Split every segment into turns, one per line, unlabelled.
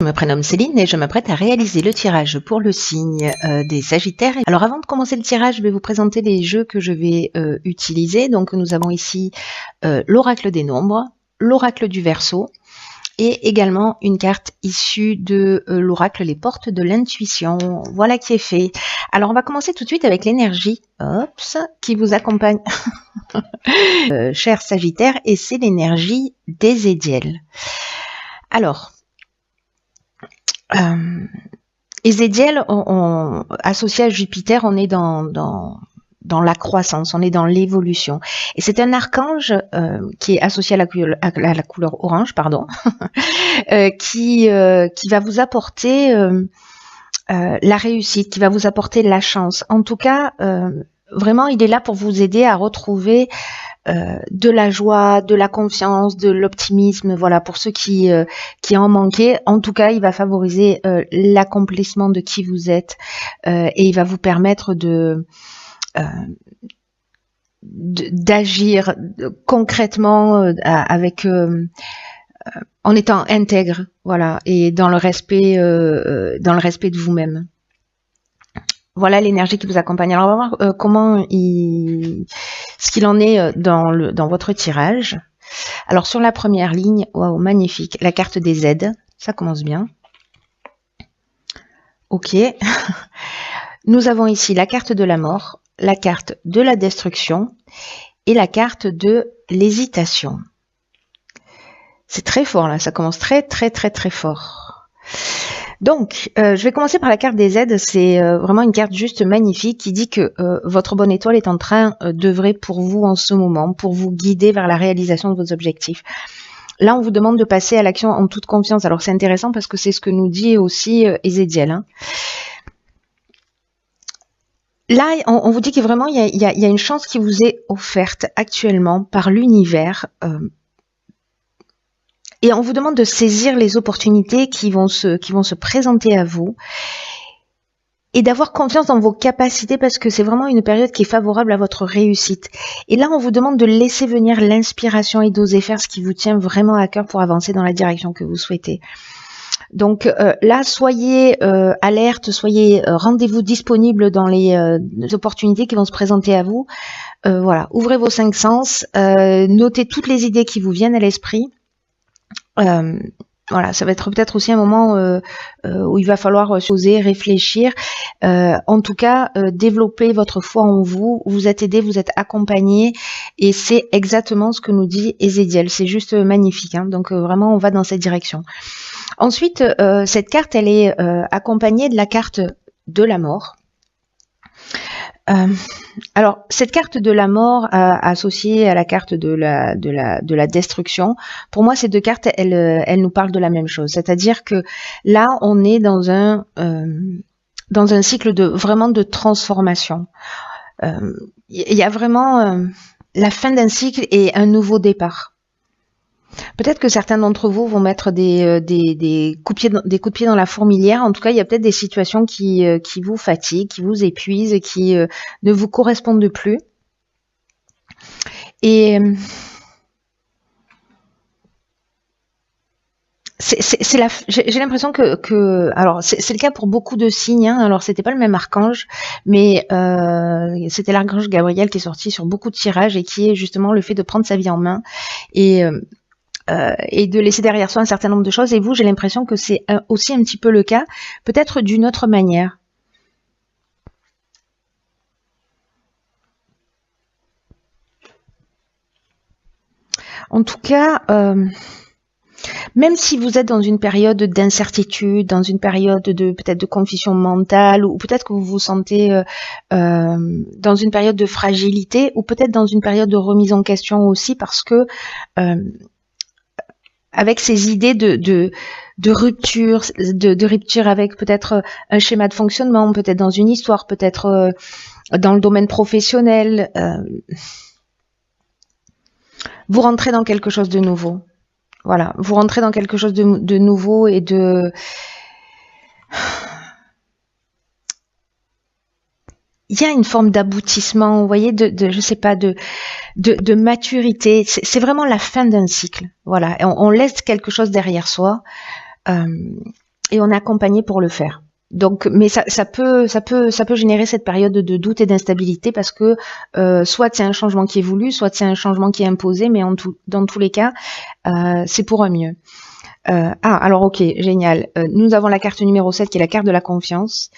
Je me prénomme Céline et je m'apprête à réaliser le tirage pour le signe des Sagittaires. Alors avant de commencer le tirage, je vais vous présenter les jeux que je vais utiliser. Donc nous avons ici l'oracle des nombres, l'oracle du Verseau et également une carte issue de l'oracle les portes de l'intuition. Voilà qui est fait. Alors on va commencer tout de suite avec l'énergie qui vous accompagne, chers Sagittaires, et c'est l'énergie d'Ézédiel. Alors, Ézédiel, associé à Jupiter, on est dans la croissance, on est dans l'évolution. Et c'est un archange qui est associé à la couleur orange, pardon, qui va vous apporter la réussite, qui va vous apporter la chance. En tout cas, vraiment, il est là pour vous aider à retrouver de la joie, de la confiance, de l'optimisme, voilà, pour ceux qui en manquaient. En tout cas, il va favoriser l'accomplissement de qui vous êtes et il va vous permettre d'agir concrètement avec en étant intègre, voilà, et dans le respect de vous-même. Voilà l'énergie qui vous accompagne. Alors on va voir ce qu'il en est dans votre tirage. Alors sur la première ligne, waouh, magnifique, la carte des aides, ça commence bien. Ok. Nous avons ici la carte de la mort, la carte de la destruction et la carte de l'hésitation. C'est très fort là, ça commence très fort. Donc, je vais commencer par la carte des aides. C'est vraiment une carte juste magnifique qui dit que votre bonne étoile est en train d'œuvrer pour vous en ce moment, pour vous guider vers la réalisation de vos objectifs. Là, on vous demande de passer à l'action en toute confiance. Alors, c'est intéressant parce que c'est ce que nous dit aussi Ézédiel. Hein. Là, on vous dit que vraiment, il y a une chance qui vous est offerte actuellement par l'univers. Et on vous demande de saisir les opportunités qui vont se présenter à vous et d'avoir confiance dans vos capacités parce que c'est vraiment une période qui est favorable à votre réussite. Et là, on vous demande de laisser venir l'inspiration et d'oser faire ce qui vous tient vraiment à cœur pour avancer dans la direction que vous souhaitez. Donc là, soyez alerte, rendez-vous disponible dans les opportunités qui vont se présenter à vous. Voilà, ouvrez vos 5 sens, notez toutes les idées qui vous viennent à l'esprit. Voilà, ça va être peut-être aussi un moment où il va falloir oser réfléchir. En tout cas, développer votre foi en vous. Vous êtes aidé, vous êtes accompagné, et c'est exactement ce que nous dit Ézédiel. C'est juste magnifique. Hein, donc vraiment, on va dans cette direction. Ensuite, cette carte, elle est accompagnée de la carte de la mort. Alors, cette carte de la mort associée à la carte de la destruction, pour moi, ces deux cartes, elles nous parlent de la même chose. C'est-à-dire que là, on est dans un cycle vraiment de transformation. Il y a vraiment la fin d'un cycle et un nouveau départ. Peut-être que certains d'entre vous vont mettre des coups de pied dans la fourmilière. En tout cas, il y a peut-être des situations qui vous fatiguent, qui vous épuisent, qui ne vous correspondent plus. Et j'ai l'impression que alors c'est le cas pour beaucoup de signes. Hein. Alors c'était pas le même archange, mais c'était l'archange Gabriel qui est sorti sur beaucoup de tirages et qui est justement le fait de prendre sa vie en main et de laisser derrière soi un certain nombre de choses. Et vous, j'ai l'impression que c'est aussi un petit peu le cas, peut-être d'une autre manière. En tout cas, même si vous êtes dans une période d'incertitude, dans une période peut-être de confusion mentale, ou peut-être que vous vous sentez dans une période de fragilité, ou peut-être dans une période de remise en question aussi, parce que avec ces idées de rupture, de rupture avec peut-être un schéma de fonctionnement, peut-être dans une histoire, peut-être dans le domaine professionnel, vous rentrez dans quelque chose de nouveau. Voilà, vous rentrez dans quelque chose de nouveau et il y a une forme d'aboutissement, vous voyez, je sais pas, de maturité. C'est vraiment la fin d'un cycle. Voilà, on laisse quelque chose derrière soi. et on est accompagné pour le faire. Donc, mais ça peut générer cette période de doute et d'instabilité parce que soit c'est un changement qui est voulu, soit c'est un changement qui est imposé, mais dans tous les cas, c'est pour un mieux. Alors ok, génial. Nous avons la carte numéro 7 qui est la carte de la confiance.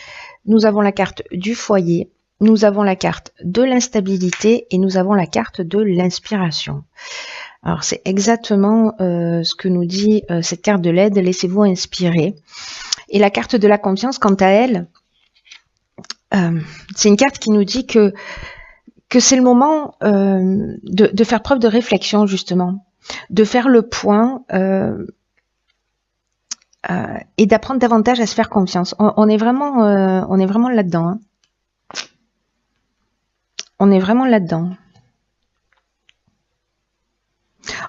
Nous avons la carte du foyer. Nous avons la carte de l'instabilité et nous avons la carte de l'inspiration. Alors c'est exactement ce que nous dit cette carte de l'aide. Laissez-vous inspirer. Et la carte de la confiance, quant à elle, c'est une carte qui nous dit que c'est le moment de faire preuve de réflexion, justement, de faire le point et d'apprendre davantage à se faire confiance. On est vraiment là-dedans. Hein. On est vraiment là-dedans.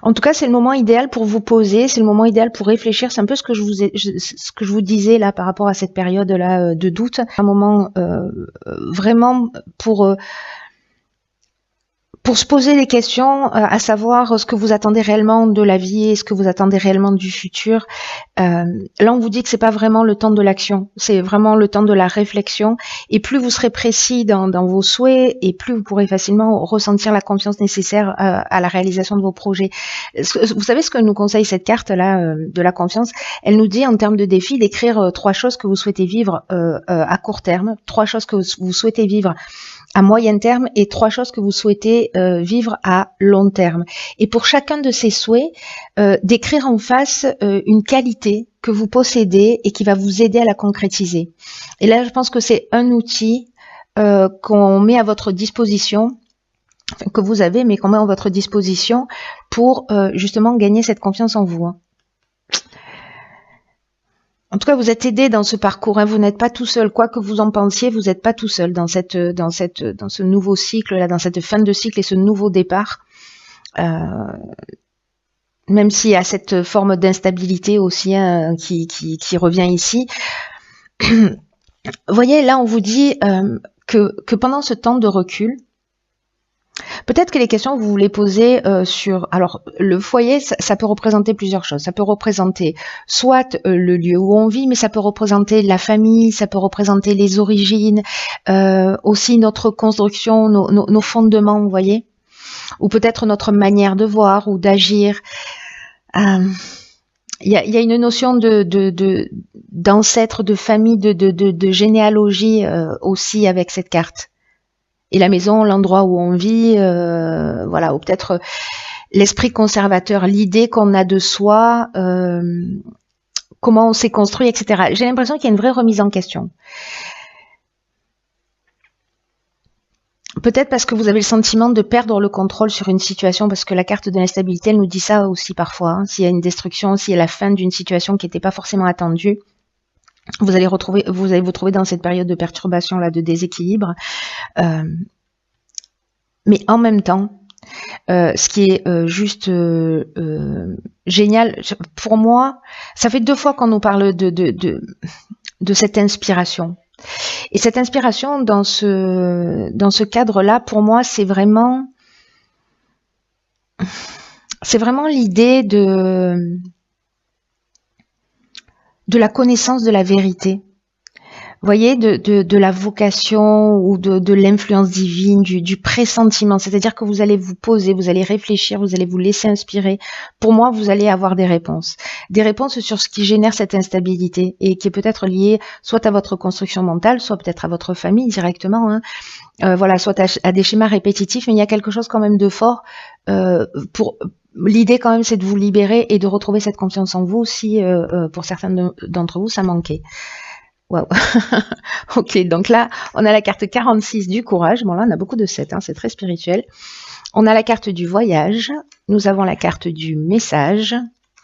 En tout cas, c'est le moment idéal pour vous poser, c'est le moment idéal pour réfléchir. C'est un peu ce que je vous disais là par rapport à cette période-là de doute. Un moment vraiment pour se poser des questions, à savoir ce que vous attendez réellement de la vie et ce que vous attendez réellement du futur. Là, on vous dit que c'est pas vraiment le temps de l'action, c'est vraiment le temps de la réflexion. Et plus vous serez précis dans vos souhaits, et plus vous pourrez facilement ressentir la confiance nécessaire à la réalisation de vos projets. Vous savez ce que nous conseille cette carte-là de la confiance? Elle nous dit en termes de défi d'écrire 3 choses que vous souhaitez vivre à court terme, 3 choses que vous souhaitez vivre à moyen terme et 3 choses que vous souhaitez vivre à long terme. Et pour chacun de ces souhaits, d'écrire en face une qualité que vous possédez et qui va vous aider à la concrétiser. Et là, je pense que c'est un outil qu'on met à votre disposition, enfin, que vous avez, mais qu'on met à votre disposition pour justement gagner cette confiance en vous. Hein. En tout cas, vous êtes aidé dans ce parcours. Hein. Vous n'êtes pas tout seul. Quoi que vous en pensiez, vous n'êtes pas tout seul dans ce nouveau cycle là, dans cette fin de cycle et ce nouveau départ. Même s'il y a cette forme d'instabilité aussi hein, qui revient ici. Vous voyez, là, on vous dit que pendant ce temps de recul, peut-être que les questions que vous voulez poser sur... Alors, le foyer, ça peut représenter plusieurs choses. Ça peut représenter soit le lieu où on vit, mais ça peut représenter la famille, ça peut représenter les origines, aussi notre construction, nos fondements, vous voyez, ou peut-être notre manière de voir ou d'agir. Il y a une notion d'ancêtre, de famille, de généalogie aussi avec cette carte. Et la maison, l'endroit où on vit, voilà, ou peut-être l'esprit conservateur, l'idée qu'on a de soi, comment on s'est construit, etc. J'ai l'impression qu'il y a une vraie remise en question. Peut-être parce que vous avez le sentiment de perdre le contrôle sur une situation, parce que la carte de l'instabilité, elle nous dit ça aussi parfois. Hein. S'il y a une destruction, s'il y a la fin d'une situation qui n'était pas forcément attendue, vous allez vous trouver dans cette période de perturbation là, de déséquilibre. Mais en même temps, ce qui est juste génial, pour moi, ça fait 2 fois qu'on nous parle de cette inspiration. Et cette inspiration dans ce cadre-là, pour moi, c'est vraiment l'idée de la connaissance de la vérité. Vous voyez, de la vocation ou de l'influence divine, du pressentiment. C'est-à-dire que vous allez vous poser, vous allez réfléchir, vous allez vous laisser inspirer. Pour moi, vous allez avoir des réponses. Des réponses sur ce qui génère cette instabilité et qui est peut-être lié soit à votre construction mentale, soit peut-être à votre famille directement. Hein. Voilà, soit à des schémas répétitifs. Mais il y a quelque chose quand même de fort pour... L'idée quand même, c'est de vous libérer et de retrouver cette confiance en vous si, pour certains d'entre vous, ça manquait. Wow. Ok, donc là, on a la carte 46 du courage. Bon, là, on a beaucoup de 7, hein, c'est très spirituel. On a la carte du voyage. Nous avons la carte du message.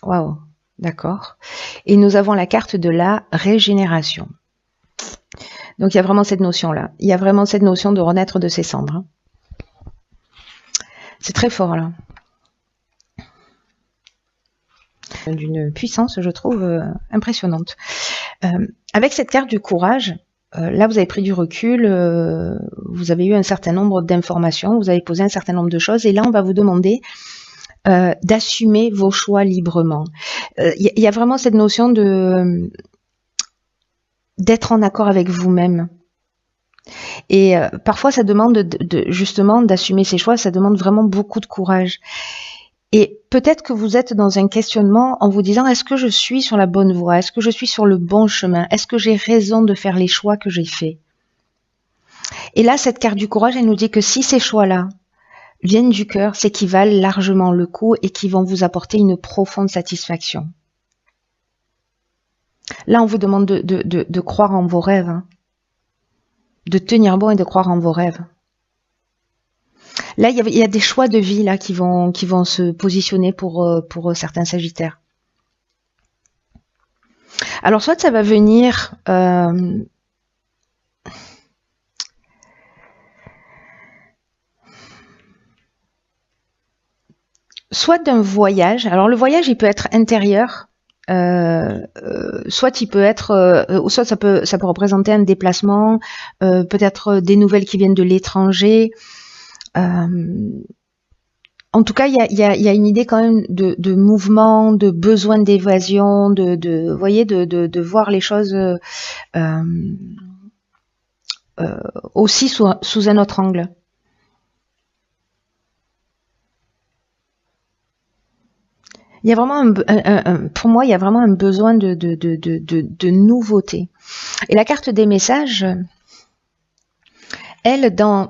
Waouh, d'accord. Et nous avons la carte de la régénération. Donc, il y a vraiment cette notion-là. Il y a vraiment cette notion de renaître de ses cendres. Hein. C'est très fort, là. D'une puissance, je trouve, impressionnante. Avec cette carte du courage, là vous avez pris du recul, vous avez eu un certain nombre d'informations, vous avez posé un certain nombre de choses, et là on va vous demander d'assumer vos choix librement. Il y a vraiment cette notion de d'être en accord avec vous-même. Et parfois, ça demande justement d'assumer ses choix, ça demande vraiment beaucoup de courage. Et peut-être que vous êtes dans un questionnement en vous disant, est-ce que je suis sur la bonne voie? Est-ce que je suis sur le bon chemin? Est-ce que j'ai raison de faire les choix que j'ai faits? Et là, cette carte du courage, elle nous dit que si ces choix-là viennent du cœur, c'est qu'ils valent largement le coup et qu'ils vont vous apporter une profonde satisfaction. Là, on vous demande de croire en vos rêves, hein, de tenir bon et de croire en vos rêves. Là, il y a des choix de vie là qui vont se positionner pour certains Sagittaires. Alors, soit ça va venir soit d'un voyage. Alors, le voyage, il peut être intérieur, soit il peut être, soit ça peut représenter un déplacement, peut-être des nouvelles qui viennent de l'étranger. En tout cas, il y a une idée quand même de mouvement, de besoin d'évasion, vous voyez, de voir les choses aussi sous un autre angle. Il y a vraiment pour moi, il y a vraiment un besoin de nouveauté. Et la carte des messages, elle, dans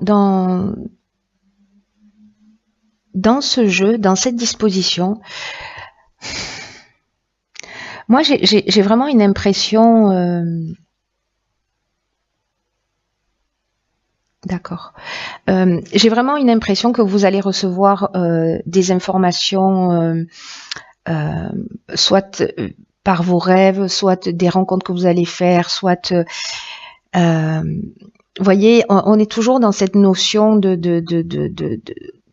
ce jeu, dans cette disposition, moi j'ai vraiment une impression. D'accord. J'ai vraiment une impression que vous allez recevoir des informations, soit par vos rêves, soit des rencontres que vous allez faire, soit vous voyez, on est toujours dans cette notion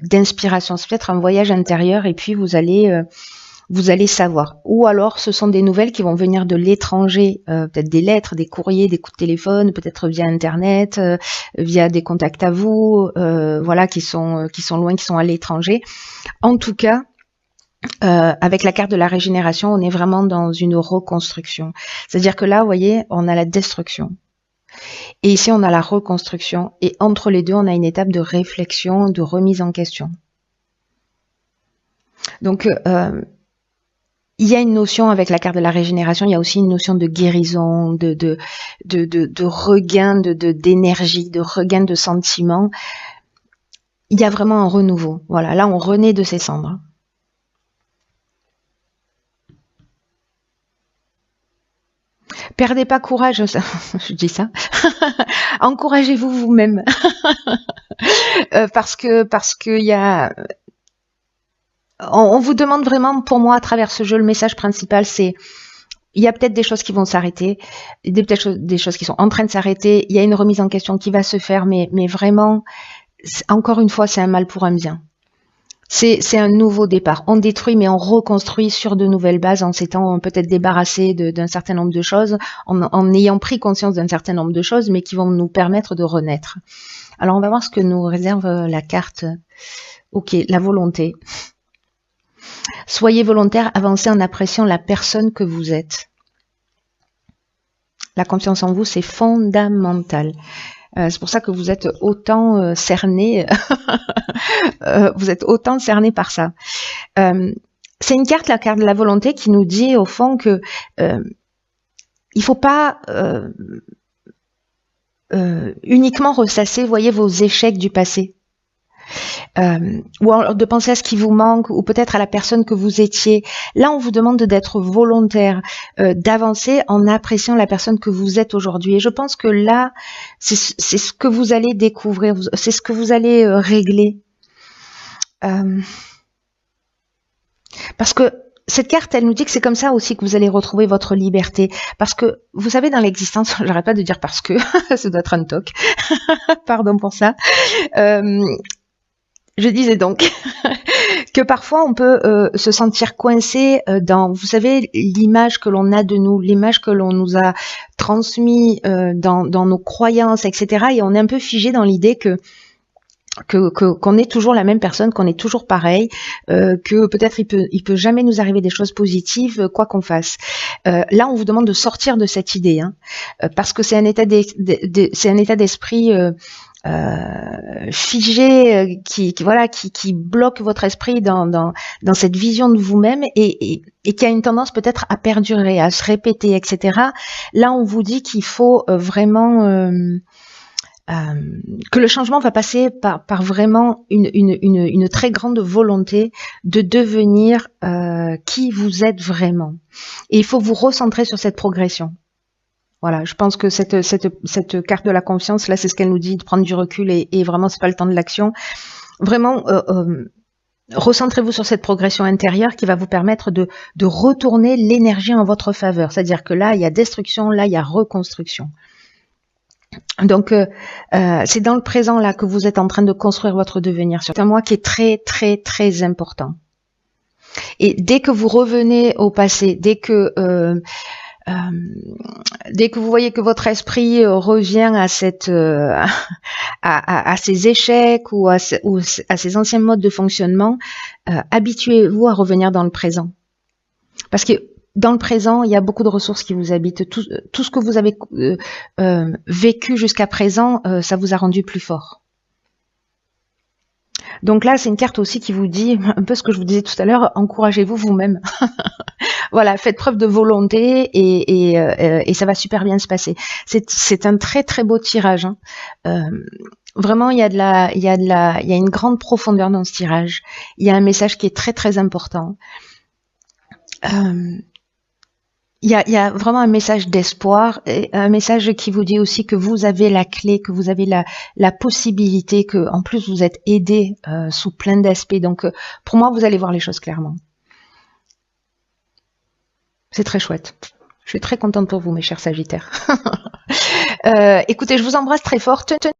d'inspiration. C'est peut-être un voyage intérieur et puis vous allez savoir. Ou alors, ce sont des nouvelles qui vont venir de l'étranger, peut-être des lettres, des courriers, des coups de téléphone, peut-être via Internet, via des contacts à vous, voilà, qui sont loin, qui sont à l'étranger. En tout cas, avec la carte de la régénération, on est vraiment dans une reconstruction. C'est-à-dire que là, vous voyez, on a la destruction. Et ici, on a la reconstruction. Et entre les deux, on a une étape de réflexion, de remise en question. Donc, il y a une notion avec la carte de la régénération, il y a aussi une notion de guérison, de regain d'énergie, de regain de sentiments. Il y a vraiment un renouveau. Voilà, là, on renaît de ses cendres. Perdez pas courage, je dis ça. Encouragez-vous vous-même. parce que il y a... On vous demande vraiment, pour moi, à travers ce jeu, le message principal, c'est il y a peut-être des choses qui vont s'arrêter, peut-être des choses qui sont en train de s'arrêter, il y a une remise en question qui va se faire, mais vraiment, encore une fois, c'est un mal pour un bien. C'est un nouveau départ. On détruit, mais on reconstruit sur de nouvelles bases en s'étant peut-être débarrassé d'un certain nombre de choses, en ayant pris conscience d'un certain nombre de choses, mais qui vont nous permettre de renaître. Alors, on va voir ce que nous réserve la carte. Ok, la volonté. Soyez volontaire, avancez en appréciant la personne que vous êtes. La confiance en vous, c'est fondamental. C'est pour ça que vous êtes autant cerné, vous êtes autant cerné par ça. C'est une carte, la carte de la volonté, qui nous dit au fond que il faut pas uniquement ressasser, voyez, vos échecs du passé. Ou alors de penser à ce qui vous manque, ou peut-être à la personne que vous étiez. Là, on vous demande d'être volontaire, d'avancer en appréciant la personne que vous êtes aujourd'hui. Et je pense que là, c'est ce que vous allez découvrir, c'est ce que vous allez régler. Parce que cette carte, elle nous dit que c'est comme ça aussi que vous allez retrouver votre liberté. Parce que, vous savez, dans l'existence, j'arrête pas de dire parce que, ça doit être un toc, pardon pour ça. Je disais donc que parfois on peut se sentir coincé dans, vous savez, l'image que l'on a de nous, l'image que l'on nous a transmise dans nos croyances, etc. Et on est un peu figé dans l'idée que qu'on est toujours la même personne, qu'on est toujours pareil, que peut-être il peut jamais nous arriver des choses positives, quoi qu'on fasse. Là, on vous demande de sortir de cette idée, hein, parce que c'est un état d'esprit figé, qui bloque votre esprit dans cette vision de vous-même et qui a une tendance peut-être à perdurer, à se répéter, etc. Là, on vous dit qu'il faut vraiment que le changement va passer par vraiment une très grande volonté de devenir qui vous êtes vraiment. Et il faut vous recentrer sur cette progression. Voilà, je pense que cette carte de la confiance, là, c'est ce qu'elle nous dit, de prendre du recul et vraiment, c'est pas le temps de l'action. Vraiment, recentrez-vous sur cette progression intérieure qui va vous permettre de retourner l'énergie en votre faveur. C'est-à-dire que là, il y a destruction, là, il y a reconstruction. Donc, c'est dans le présent là que vous êtes en train de construire votre devenir. C'est un mois qui est très, très, très important. Et dès que vous revenez au passé, dès que vous voyez que votre esprit revient à ces échecs ou à ces anciens modes de fonctionnement, habituez-vous à revenir dans le présent. Parce que dans le présent, il y a beaucoup de ressources qui vous habitent. Tout ce que vous avez vécu jusqu'à présent, ça vous a rendu plus fort. Donc là, c'est une carte aussi qui vous dit un peu ce que je vous disais tout à l'heure, encouragez-vous vous-même. Voilà, faites preuve de volonté et ça va super bien se passer. C'est un très très beau tirage, hein. Vraiment, il y a une grande profondeur dans ce tirage. Il y a un message qui est très très important. Il y a vraiment un message d'espoir, et un message qui vous dit aussi que vous avez la clé, que vous avez la possibilité, que en plus vous êtes aidé sous plein d'aspects. Donc pour moi, vous allez voir les choses clairement. C'est très chouette. Je suis très contente pour vous, mes chers Sagittaires. Écoutez, je vous embrasse très fort.